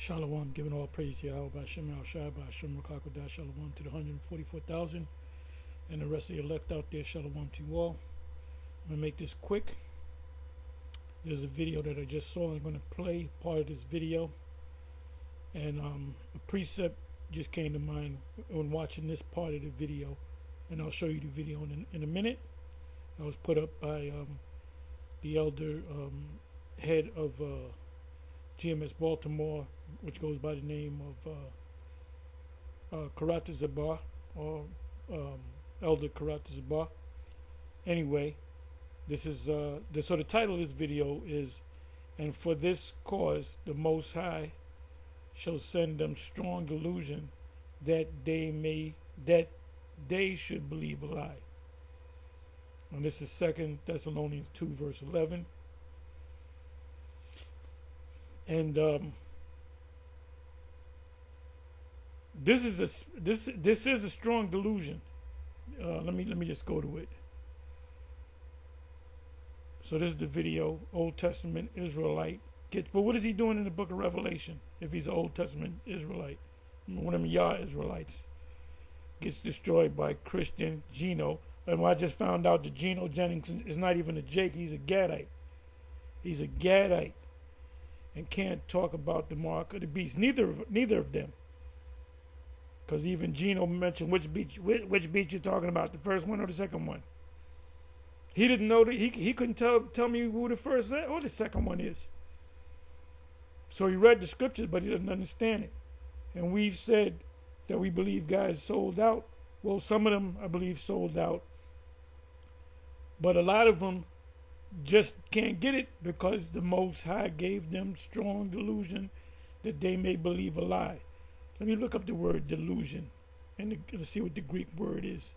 Shalom, giving all praise to Yahweh, Hashem, Al-Shai, Hashem, Rakakodah, Shalom to the 144,000 and the rest of the elect out there, Shalom to you all. I'm going to make this quick. There's a video that I just saw. I'm going to play part of this video. And a precept just came to mind when watching this part of the video. And I'll show you the video in a minute. It was put up by the elder head of GMS Baltimore, which goes by the name of Karata Zabar, or Elder Karata Zabar. Anyway, this is so the title of this video is, "And for this cause the Most High shall send them strong delusion that they should believe a lie." And this is 2 Thessalonians 2 verse 11. And this is a strong delusion. Let me just go to it. So this is the video. Old Testament Israelite gets, but what is he doing in the book of Revelation? If he's an Old Testament Israelite, one of them Yah Israelites gets destroyed by Christian Gino. And I just found out that Gino Jennings is not even a Jake. He's a Gadite. He's a Gadite. And can't talk about the mark of the beast. Neither of them. Because even Gino mentioned which beast you're talking about, the first one or the second one. He didn't know that he couldn't tell me who the first or the second one is. So he read the scriptures, but he doesn't understand it. And we've said that we believe guys sold out. Well, some of them I believe sold out, but a lot of them just can't get it because the Most High gave them strong delusion that they may believe a lie. Let me look up the word delusion and let's see what the Greek word is.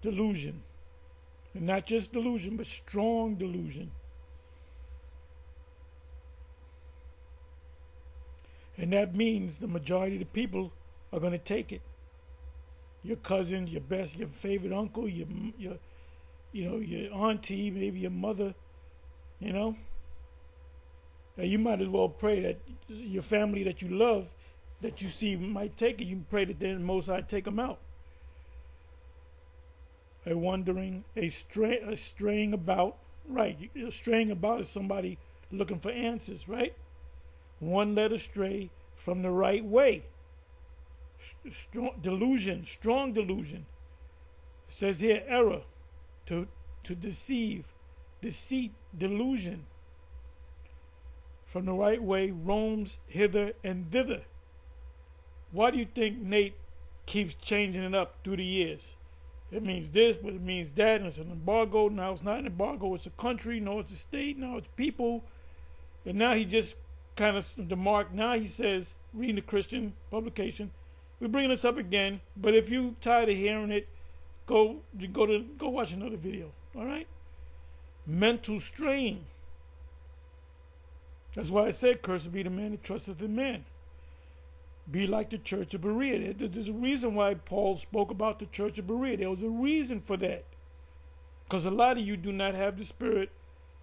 Delusion. And not just delusion, but strong delusion. And that means the majority of the people are going to take it. Your cousin, your favorite uncle, your auntie, maybe your mother, And you might as well pray that your family that you love, that you see might take it. You can pray that the Most High take them out. A wandering, a straying about. Right, straying about is somebody looking for answers, right? One led astray from the right way. Strong delusion. It says here error, to deceive, deceit, delusion. From the right way roams hither and thither. Why do you think Nate keeps changing it up through the years? It means this, but it means that, and it's an embargo. Now it's not an embargo, it's a country. No, it's a state. Now it's people. And now he just kind of the mark. Now he says, reading the Christian publication, we're bringing this up again, but if you tired of hearing it, go watch another video. All right? Mental strain. That's why I said, cursed be the man that trusteth in man. Be like the church of Berea. There's a reason why Paul spoke about the church of Berea. There was a reason for that. Because a lot of you do not have the spirit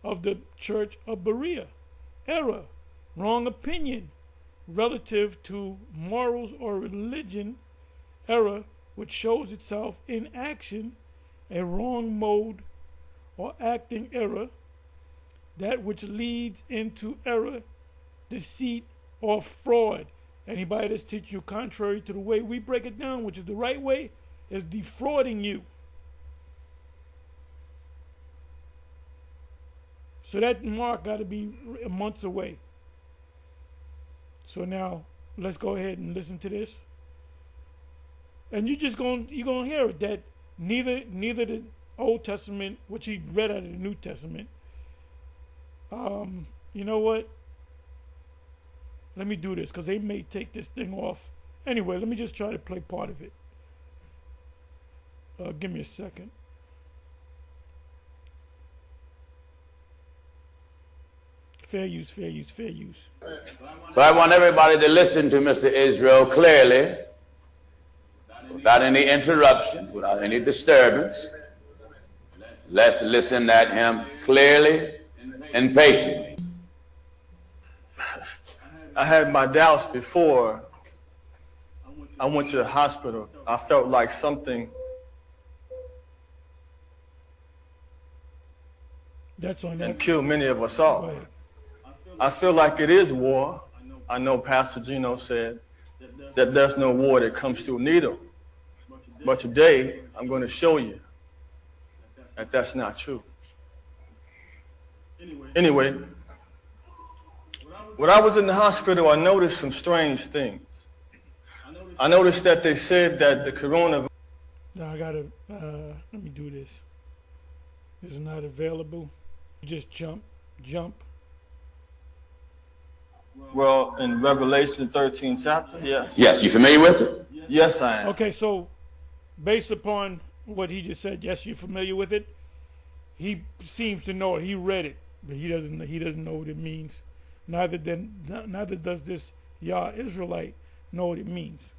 of the church of Berea. Error, wrong opinion relative to morals or religion. Error, which shows itself in action, a wrong mode or acting error, that which leads into error, deceit, or fraud. Anybody that's teaching you contrary to the way we break it down, which is the right way, is defrauding you. So that mark got to be months away. So now let's go ahead and listen to this. And you're gonna hear it that neither the Old Testament, which he read out of the New Testament. You know what? Let me do this because they may take this thing off. Anyway, let me just try to play part of it. Give me a second. Fair use. So I want everybody to listen to Mr. Israel clearly without any interruption, without any disturbance. Let's listen at him clearly and patiently. I had my doubts before I went to the hospital. I felt like something. That's on And that. killed many of us all. Go ahead. I feel like it is war. I know Pastor Gino said that there's no war that comes through a needle. But today, I'm going to show you that that's not true. Anyway, when I was in the hospital, I noticed some strange things. I noticed that they said that the coronavirus. Now I gotta, let me do this. This is not available. You just jump. Well, in Revelation 13 chapter, yes. Yes, you familiar with it? Yes, I am. Okay, so based upon what he just said, yes, you're familiar with it. He seems to know it. He read it, but he doesn't know what it means. Neither does this Yah Israelite know what it means.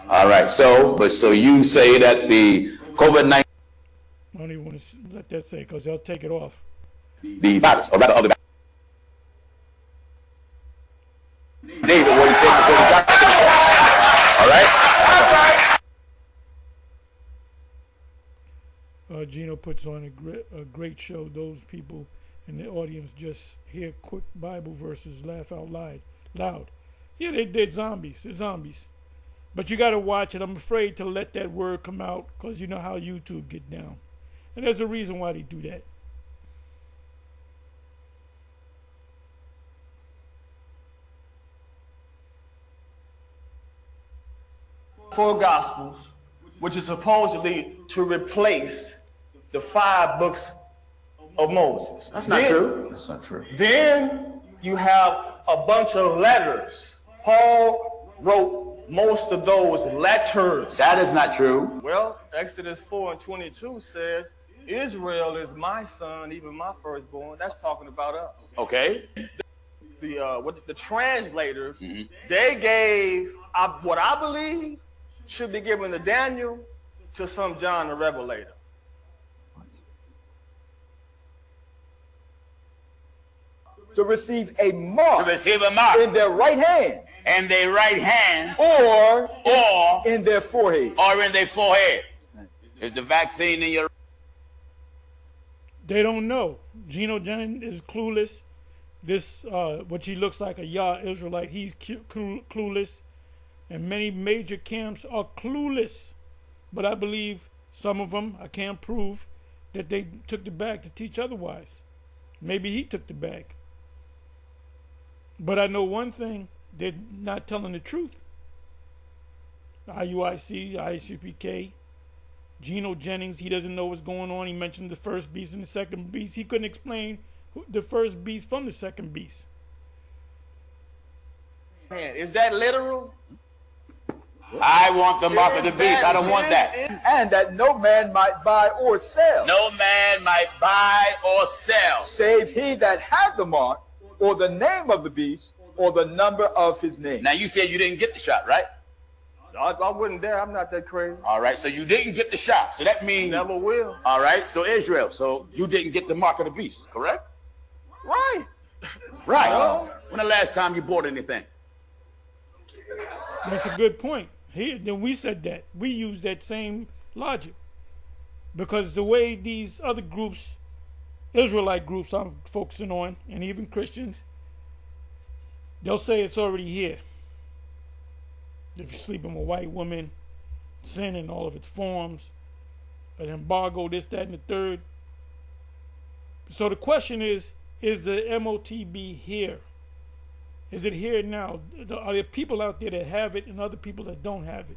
All right, so you say that the COVID-19, I don't even want to let that say because they'll take it off. the virus, or rather other David, what he said before the doctor said so. All right? Gino puts on a great show. Those people in the audience just hear quick Bible verses, laugh out loud. Yeah, they're zombies. They're zombies. But you got to watch it. I'm afraid to let that word come out because you know how YouTube get down. And there's a reason why they do that. Four Gospels, which is supposedly to replace the 5 books of Moses. That's not true. That's not true. Then you have a bunch of letters. Paul wrote most of those letters. That is not true. Well, Exodus 4:22 says, Israel is my son, even my firstborn. That's talking about us. Okay. The translators, they gave what I believe should be given to Daniel to some John the Revelator. To receive a mark, To receive a mark in their right hand in their right hand or or in their forehead. in their forehead. Is the vaccine in your? They don't know. Geno Jennings is clueless. This, what he looks like a Yah Israelite, he's clueless. And many major camps are clueless. But I believe some of them, I can't prove, that they took the bag to teach otherwise. Maybe he took the bag. But I know one thing, they're not telling the truth. IUIC, ICPK, Geno Jennings, he doesn't know what's going on. He mentioned the first beast and the second beast. He couldn't explain the first beast from the second beast. Man, is that literal? I want the mark of the beast. I don't want that. And that no man might buy or sell, No man might buy or sell. save he that had the mark, or the name of the beast, or the number of his name. Now you said you didn't get the shot, right? I wouldn't dare. I'm not that crazy. All right, so you didn't get the shot. So that means Never will. all right, so Israel, so you didn't get the mark of the beast, correct? Right. Right. When the last time you bought anything? That's a good point. Then we said that. We used that same logic. Because the way these other groups, Israelite groups I'm focusing on, and even Christians, they'll say it's already here. If you're sleeping with a white woman, sin in all of its forms, an embargo, this, that, and the third. So the question is the MOTB here? Is it here now? Are there people out there that have it and other people that don't have it?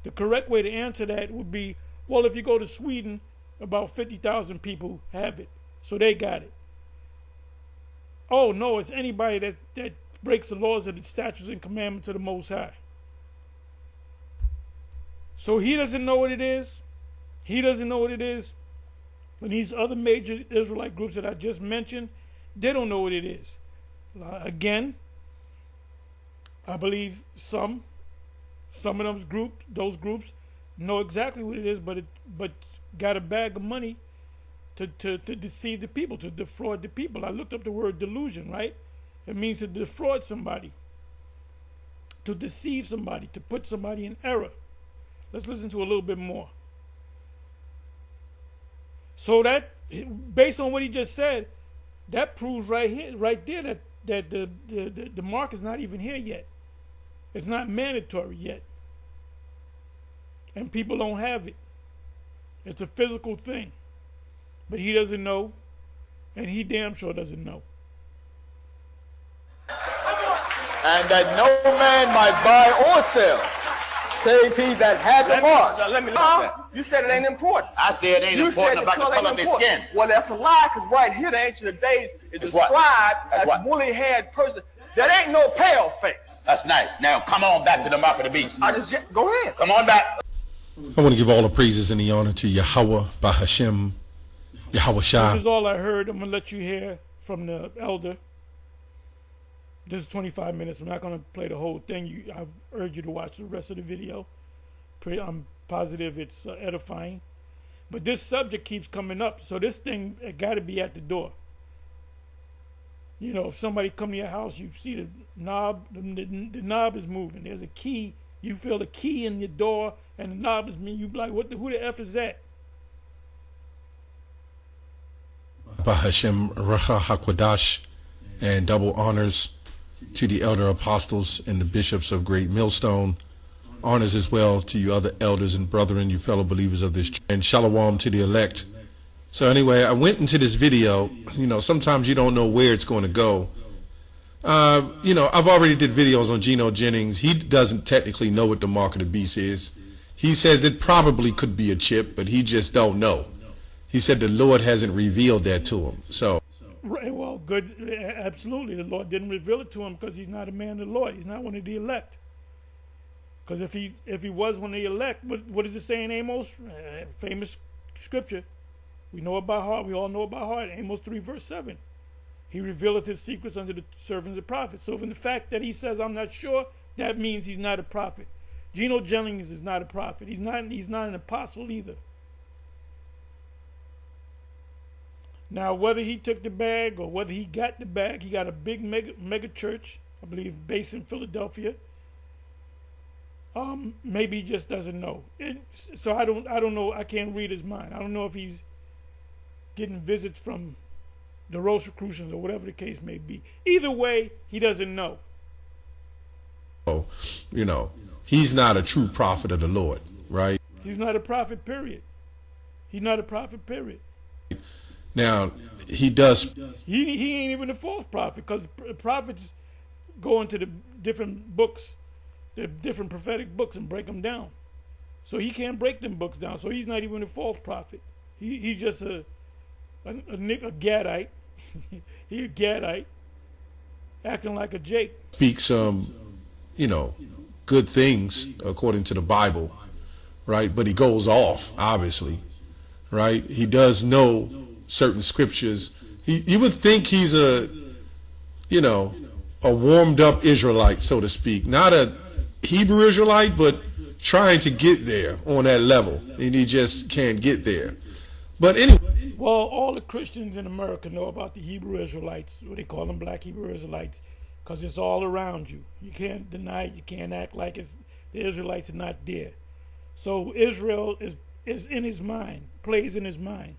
The correct way to answer that would be, well, if you go to Sweden, about 50,000 people have it. So they got it. Oh, no, it's anybody that breaks the laws of the statutes and commandments of the Most High. So he doesn't know what it is. He doesn't know what it is. And these other major Israelite groups that I just mentioned, they don't know what it is. Again, I believe some Some of those groups know exactly what it is, but got a bag of money to deceive the people, to defraud the people. I looked up the word delusion, right? It means to defraud somebody, to deceive somebody, to put somebody in error. Let's listen to a little bit more. So that, based on what he just said, that proves right there that the mark is not even here yet. It's not mandatory yet. And people don't have it. It's a physical thing. But he doesn't know, and he damn sure doesn't know. And that no man might buy or sell, save he that had the mark. Let me that. You said it ain't important. I said it ain't important about the color of their skin. Well, that's a lie, because right here, the Ancient of Days is described as a woolly-haired person. That ain't no pale face. That's nice. Now, come on back to the mark of the beast. Go ahead. Come on back. I want to give all the praises and the honor to Yahweh, Bahashem, Yahweh Shah. This is all I heard. I'm going to let you hear from the elder. This is 25 minutes. I'm not going to play the whole thing. I urge you to watch the rest of the video. I'm positive it's edifying. But this subject keeps coming up. So this thing got to be at the door. You know, if somebody come to your house, you see the knob, the knob is moving. There's a key. You feel the key in your door, and the knob is moving. You be like, who the F is that? Bahashem Racha HaKodash, and double honors to the elder apostles and the bishops of Great Millstone. Honors as well to you other elders and brethren, you fellow believers of this church. And shalom to the elect. So anyway, I went into this video. You know, sometimes you don't know where it's going to go. You know, I've already did videos on Geno Jennings. He doesn't technically know what the mark of the beast is. He says it probably could be a chip, but he just don't know. He said the Lord hasn't revealed that to him. So, right, well, good, absolutely. The Lord didn't reveal it to him because he's not a man of the Lord. He's not one of the elect. Because if he was one of the elect, what does it say in Amos? Famous scripture. We know it by heart. We all know it by heart. Amos 3 verse 7. He revealeth his secrets unto the servants of prophets. So from the fact that he says, I'm not sure, that means he's not a prophet. Geno Jennings is not a prophet. He's not an apostle either. Now, whether he took the bag or whether he got the bag, he got a big mega church, I believe, based in Philadelphia. Maybe he just doesn't know. So I don't know. I can't read his mind. I don't know if he's getting visits from the Rosicrucians or whatever the case may be. Either way, he doesn't know. You know, he's not a true prophet of the Lord, right? He's not a prophet, period. He's not a prophet, period. Now, he does. He ain't even a false prophet, because prophets go into the different books, the different prophetic books, and break them down. So he can't break them books down. So he's not even a false prophet. He's just a Gadite. He a Gadite acting like a Jake. Speaks you know, good things according to the Bible, right? But he goes off, obviously, right? He does know certain scriptures. You would think he's a warmed up Israelite, so to speak, not a Hebrew Israelite, but trying to get there on that level, and he just can't get there. But anyway. Well, all the Christians in America know about the Hebrew Israelites, what they call them, black Hebrew Israelites, because it's all around you. You can't deny it. You can't act like the Israelites are not there. So Israel is in his mind, plays in his mind.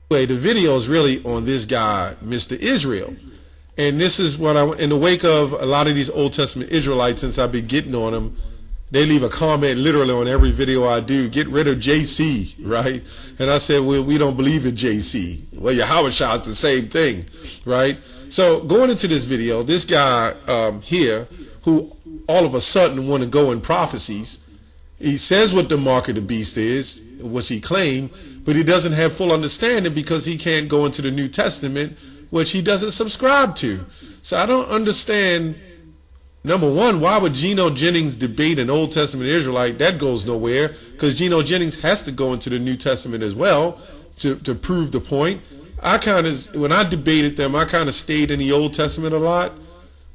The video is really on this guy, Mr. Israel. And this is what in the wake of a lot of these Old Testament Israelites, since I've been getting on them, they leave a comment literally on every video I do, get rid of JC, right? And I said, well, we don't believe in JC. Well, Yahweh Shah is the same thing, right? So going into this video, this guy here, who all of a sudden want to go in prophecies, he says what the mark of the beast is, which he claimed, but he doesn't have full understanding because he can't go into the New Testament, which he doesn't subscribe to. So I don't understand. Number one, why would Geno Jennings debate an Old Testament Israelite? That goes nowhere, because Geno Jennings has to go into the New Testament as well to prove the point. When I debated them, I kind of stayed in the Old Testament a lot,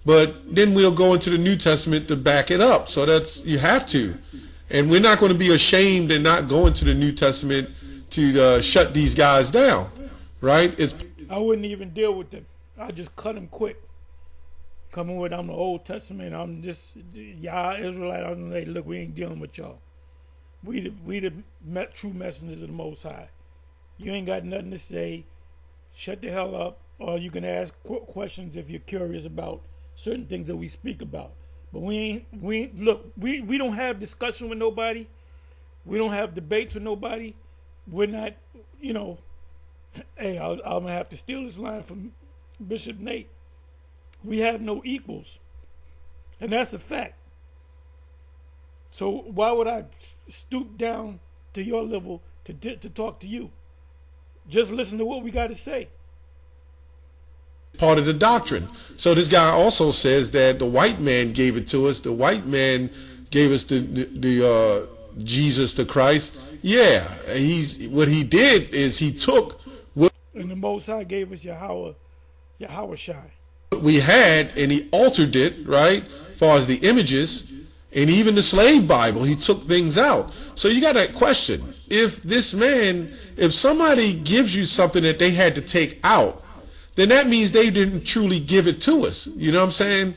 but then we'll go into the New Testament to back it up. So that's, you have to. And we're not going to be ashamed and not go into the New Testament to shut these guys down, right? I wouldn't even deal with them. I just cut them quick. Coming with, I'm the Old Testament, I'm just, y'all Israelite, I'm like, look, we ain't dealing with y'all. We the true messengers of the Most High. You ain't got nothing to say. Shut the hell up, or you can ask questions if you're curious about certain things that we speak about. But we don't have discussion with nobody. We don't have debates with nobody. We're not, hey, I'm going to have to steal this line from Bishop Nate. We have no equals. And that's a fact. So why would I stoop down to your level to talk to you? Just listen to what we got to say. Part of the doctrine. So this guy also says that the white man gave it to us. The white man gave us the Jesus, the Christ. Yeah, what he did is he took what, and the Most High gave us Yahweh Shai. What we had, and he altered it, right? As far as the images, and even the slave Bible, he took things out. So you got that question. If somebody gives you something that they had to take out, then that means they didn't truly give it to us. You know what I'm saying?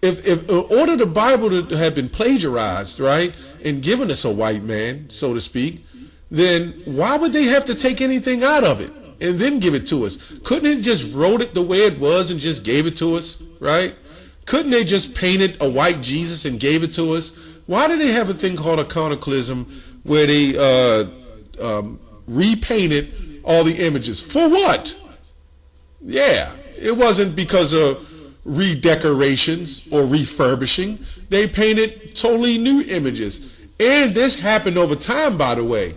If in order the Bible to have been plagiarized, right, and given us a white man, so to speak, then why would they have to take anything out of it and then give it to us? Couldn't it just wrote it the way it was and just gave it to us, right? Couldn't they just painted a white Jesus and gave it to us? Why do they have a thing called iconoclasm where they repainted all the images? For what? Yeah, it wasn't because of redecorations or refurbishing. They painted totally new images. And this happened over time, by the way.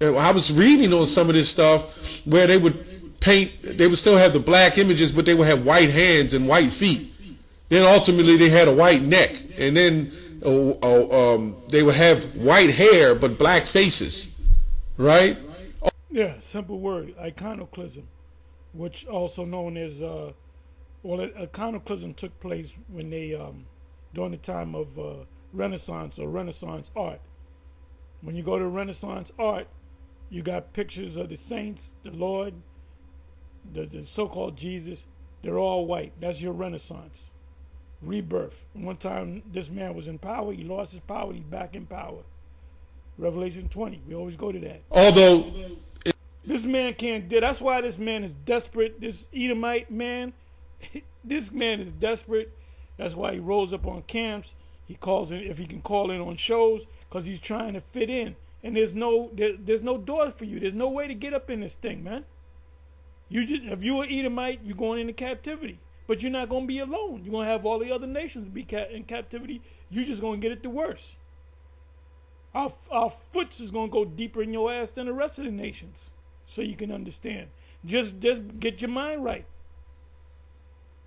I was reading on some of this stuff where they would paint, they would still have the black images, but they would have white hands and white feet. Then ultimately they had a white neck. And then they would have white hair, but black faces. Right? Yeah, simple word, iconoclasm, which also known as, iconoclasm took place when they, during the time of Renaissance or Renaissance art. When you go to Renaissance art, you got pictures of the saints, the Lord, the so-called Jesus. They're all white. That's your Renaissance. Rebirth. One time this man was in power. He lost his power. He's back in power. Revelation 20. We always go to that. Although this man can't do. That's why this man is desperate. This Edomite man, this man is desperate. That's why he rolls up on camps. He calls in, if he can call in on shows, because he's trying to fit in. And there's no door for you. There's no way to get up in this thing, man. If you're an Edomite, you're going into captivity. But you're not going to be alone. You're going to have all the other nations be in captivity. You're just going to get it the worst. Our foot is going to go deeper in your ass than the rest of the nations. So you can understand. Just get your mind right.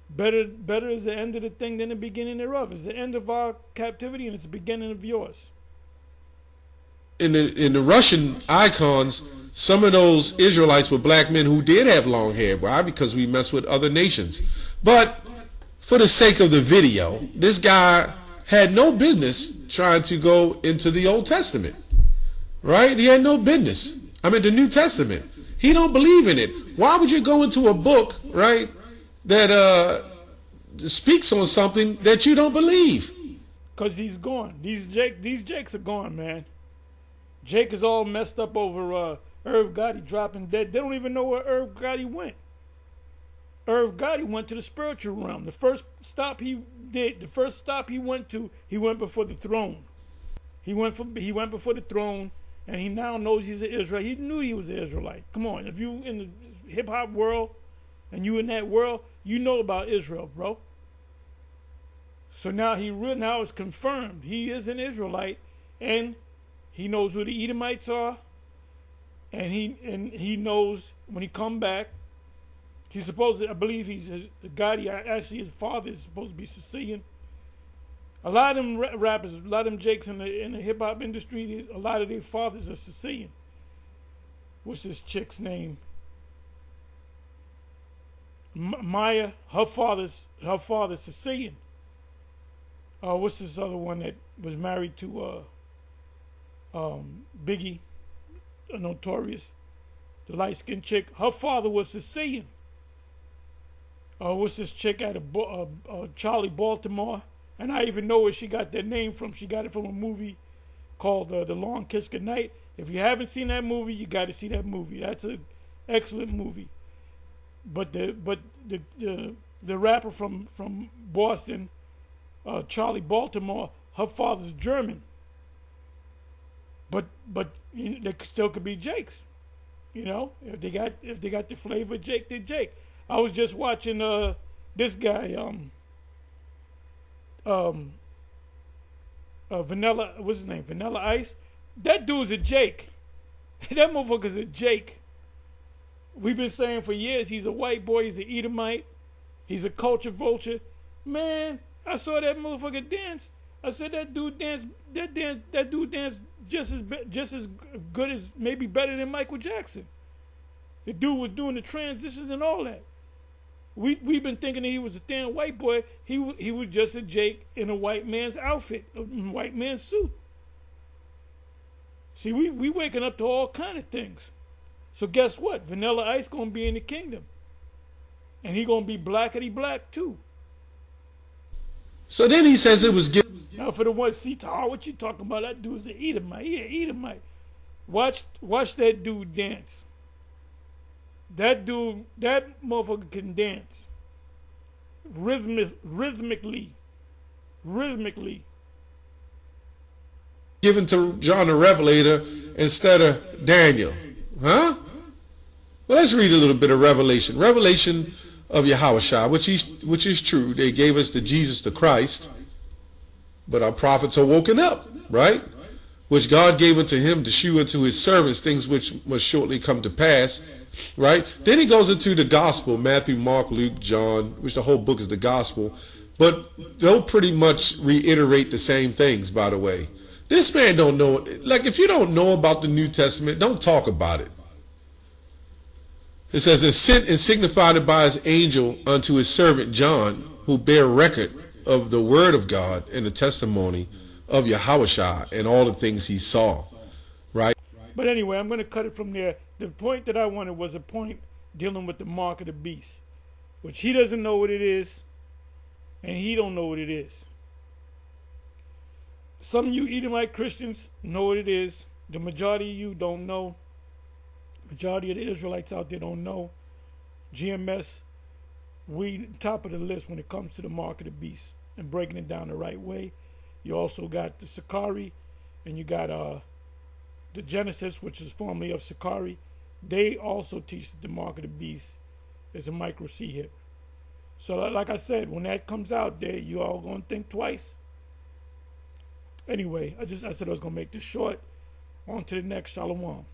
Better is the end of the thing than the beginning thereof. It's the end of our captivity and it's the beginning of yours. In the Russian icons, some of those Israelites were black men who did have long hair. Why? Because we mess with other nations. But for the sake of the video, this guy had no business trying to go into the Old Testament. Right? He had no business. I mean, the New Testament. He don't believe in it. Why would you go into a book, right, that speaks on something that you don't believe? Because he's gone. These Jakes are gone, man. Jake is all messed up over Irv Gotti dropping dead. They don't even know where Irv Gotti went. Irv Gotti went to the spiritual realm. The first stop he went to, he went before the throne. He went before the throne, and he now knows he's an Israelite. He knew he was an Israelite. Come on, if you in the hip hop world and you in that world, you know about Israel, bro. So now now it's confirmed. He is an Israelite, and he knows who the Edomites are, and he knows when he come back. He's supposed to, I believe Gotti, actually his father is supposed to be Sicilian. A lot of them rappers, a lot of them Jakes in the hip hop industry, a lot of their fathers are Sicilian. What's this chick's name? Maya, her father's Sicilian. What's this other one that was married to Biggie, a Notorious, the light skinned chick? Her father was Sicilian. What's this chick out of Charlie Baltimore? And I even know where she got that name from. She got it from a movie called The Long Kiss Goodnight. If you haven't seen that movie, you got to see that movie. That's an excellent movie. But the rapper from Boston, Charlie Baltimore, her father's German. But they still could be Jakes. You know, if they got the flavor of Jake, they're Jake. I was just watching this guy, Vanilla, what's his name? Vanilla Ice. That dude's a Jake. That motherfucker's a Jake. We've been saying for years he's a white boy, he's an Edomite, he's a culture vulture. Man, I saw that motherfucker dance. I said that dude danced just as good as, maybe better than Michael Jackson. The dude was doing the transitions and all that. We've been thinking that he was a damn white boy. He was just a Jake in a white man's outfit, a white man's suit. See, we waking up to all kind of things. So guess what? Vanilla Ice gonna be in the kingdom, and he gonna be blackety black too. So then he says it was given. Now for the one, see, what you talking about? That dude's an Edomite. He an Edomite. Watch that dude dance. That motherfucker can dance rhythmically. Given to John the Revelator instead of Daniel, huh? Well, let's read a little bit of Revelation. Revelation of Yahushua, which is true. They gave us the Jesus the Christ, but our prophets are woken up, right? Which God gave unto him to shew unto his servants things which must shortly come to pass. Right? Then he goes into the gospel, Matthew, Mark, Luke, John, which the whole book is the gospel. But they'll pretty much reiterate the same things, by the way. This man don't know. Like, if you don't know about the New Testament, don't talk about it. It says, and sent and signified it by his angel unto his servant John, who bear record of the word of God and the testimony of Yahushua and all the things he saw. Right? But anyway, I'm going to cut it from there. The point that I wanted was a point dealing with the mark of the beast, which he doesn't know what it is, and he don't know what it is. Some of you Edomite Christians know what it is. The majority of you don't know. Majority of the Israelites out there don't know. GMS, we top of the list when it comes to the mark of the beast and breaking it down the right way. You also got the Sakari, and you got the Genesis, which is formerly of Sakari. They also teach that the mark of the beast is a micro C hip. So like I said, when that comes out there, you all gonna think twice. Anyway, I said I was gonna make this short. On to the next. Shalom.